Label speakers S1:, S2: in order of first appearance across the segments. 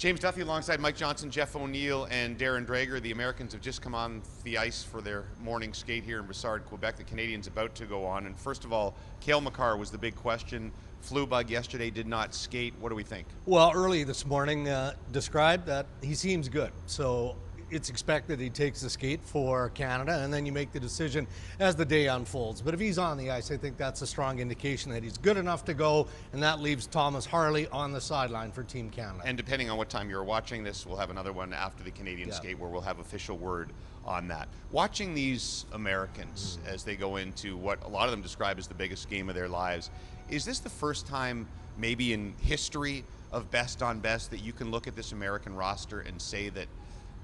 S1: James Duffy alongside Mike Johnson, Jeff O'Neill, and Darren Drager. The Americans have just come on the ice for their morning skate here in Brossard, Quebec. The Canadians about to go on. And first of all, Cale Makar was the big question. Flu bug yesterday, did not skate. What do we think?
S2: Well, early this morning described that he seems good. So it's expected he takes the skate for Canada, and then you make the decision as the day unfolds. But if he's on the ice, I think that's a strong indication that he's good enough to go, and that leaves Thomas Harley on the sideline for Team Canada.
S1: And depending on what time you're watching this, we'll have another one after the Canadian skate where we'll have official word on that. Watching these Americans as they go into what a lot of them describe as the biggest game of their lives, is this the first time maybe in history of best on best that you can look at this American roster and say that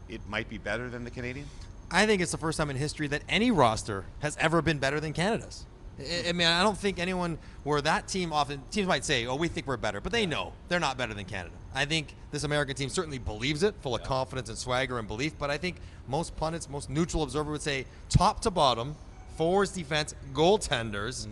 S1: it might be better than the Canadian?
S3: I think it's the first time in history that any roster has ever been better than Canada's. I mean, I don't think anyone where that team teams might say, oh, we think we're better, but they know they're not better than Canada. I think this American team certainly believes it, full of confidence and swagger and belief, but I think most pundits, most neutral observer would say top to bottom, forwards, defense, goaltenders,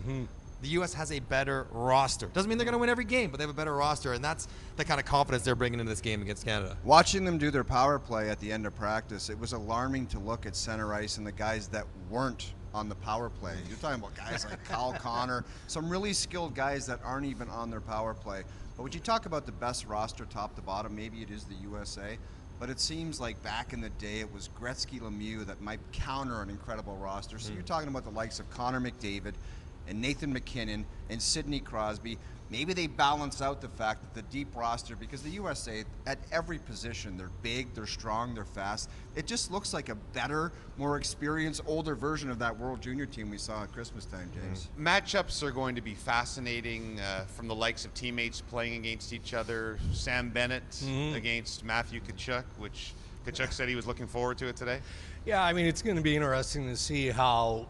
S3: the U.S. has a better roster. Doesn't mean they're going to win every game, but they have a better roster, and that's the kind of confidence they're bringing into this game against Canada.
S4: Watching them do their power play at the end of practice, it was alarming to look at center ice and the guys that weren't on the power play. You're talking about guys like Kyle Connor, some really skilled guys that aren't even on their power play. But when you talk about the best roster top to bottom, maybe it is the USA, but it seems like back in the day it was Gretzky-Lemieux that might counter an incredible roster. So you're talking about the likes of Connor McDavid and Nathan McKinnon and Sidney Crosby. Maybe they balance out the fact that the deep roster, because the USA at every position, they're big, they're strong, they're fast. It just looks like a better, more experienced, older version of that World Junior team we saw at Christmas time, James.
S1: Matchups are going to be fascinating from the likes of teammates playing against each other. Sam Bennett against Matthew Tkachuk, which Tkachuk said he was looking forward to it today.
S2: Yeah, I mean, it's going to be interesting to see how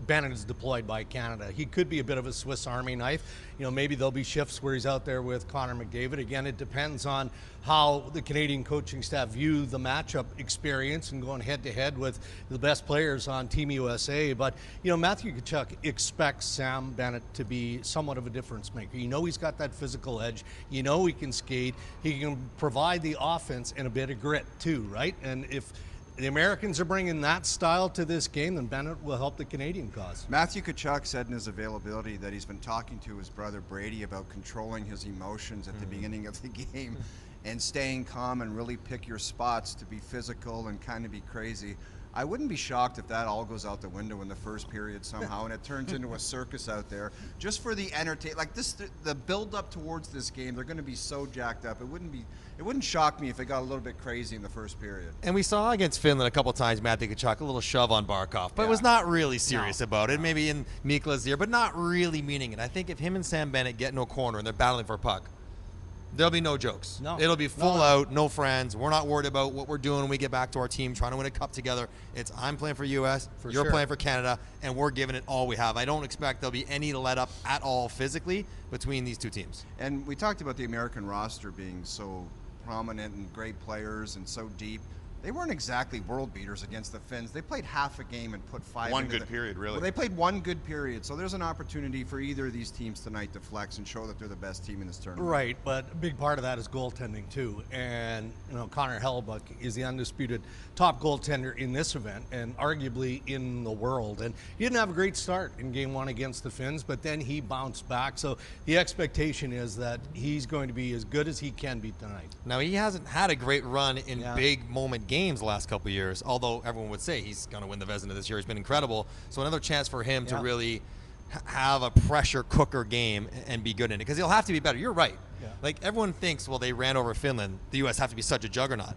S2: Bennett is deployed by Canada. He could be a bit of a Swiss Army knife. You know, maybe there'll be shifts where he's out there with Connor McDavid. Again, it depends on how the Canadian coaching staff view the matchup experience and going head-to-head with the best players on Team USA. But, you know, Matthew Tkachuk expects Sam Bennett to be somewhat of a difference maker. You know he's got that physical edge. You know he can skate. He can provide the offense and a bit of grit, too, right? And if the Americans are bringing that style to this game, then Bennett will help the Canadian cause.
S4: Matthew Tkachuk said in his availability that he's been talking to his brother Brady about controlling his emotions at the beginning of the game and staying calm and really pick your spots to be physical and kind of be crazy. I wouldn't be shocked if that all goes out the window in the first period somehow and it turns into a circus out there just for the entertainment. Like this, the build up towards this game, they're going to be so jacked up. It wouldn't shock me if it got a little bit crazy in the first period.
S3: And we saw against Finland a couple of times Matthew Tkachuk, a little shove on Barkov, but was not really serious about it. Maybe in Mikla's ear, but not really meaning it. I think if him and Sam Bennett get into a corner and they're battling for a puck, there'll be no jokes.
S2: No.
S3: It'll be full out, no friends. We're not worried about what we're doing when we get back to our team, trying to win a cup together. It's I'm playing for U.S., you're playing for Canada, and we're giving it all we have. I don't expect there'll be any let up at all physically between these two teams.
S4: And we talked about the American roster being so prominent and great players and so deep. They weren't exactly world beaters against the Finns. They played half a game and put five.
S1: One good period, really.
S4: Well, they played one good period, so there's an opportunity for either of these teams tonight to flex and show that they're the best team in this tournament.
S2: Right, but a big part of that is goaltending too. And you know, Connor Hellebuyck is the undisputed top goaltender in this event and arguably in the world. And he didn't have a great start in game one against the Finns, but then he bounced back. So the expectation is that he's going to be as good as he can be tonight.
S3: Now, he hasn't had a great run in big moment games the last couple of years, although everyone would say he's going to win the Vezina this year. He's been incredible. So another chance for him to really have a pressure cooker game and be good in it, because he'll have to be better. You're right. Like, everyone thinks, well, they ran over Finland. The U.S. have to be such a juggernaut.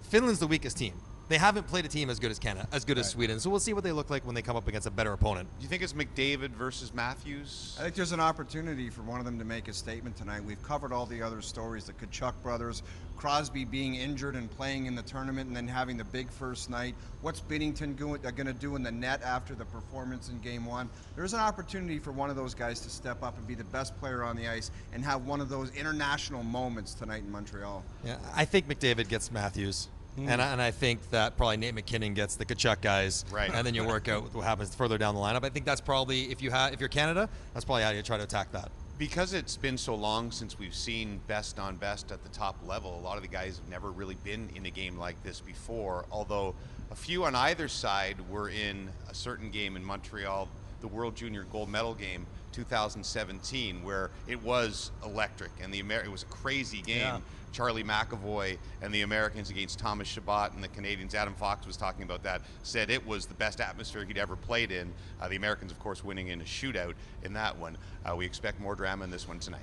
S3: Finland's the weakest team. They haven't played a team as good as Canada, as good as Sweden. So we'll see what they look like when they come up against a better opponent.
S1: Do you think it's McDavid versus Matthews?
S4: I think there's an opportunity for one of them to make a statement tonight. We've covered all the other stories, the Tkachuk brothers, Crosby being injured and playing in the tournament and then having the big first night. What's Binnington going to do in the net after the performance in game one? There's an opportunity for one of those guys to step up and be the best player on the ice and have one of those international moments tonight in Montreal.
S3: Yeah, I think McDavid gets Matthews. And I think that probably Nate McKinnon gets the Tkachuk guys, and then you work out what happens further down the lineup. I think that's probably, if you're Canada, that's probably how you try to attack that.
S1: Because it's been so long since we've seen best on best at the top level, a lot of the guys have never really been in a game like this before, although a few on either side were in a certain game in Montreal, the World Junior Gold Medal game 2017, where it was electric and it was a crazy game.
S2: Yeah.
S1: Charlie McAvoy and the Americans against Thomas Chabot and the Canadians. Adam Fox was talking about that, said it was the best atmosphere he'd ever played in. The Americans, of course, winning in a shootout in that one. We expect more drama in this one tonight.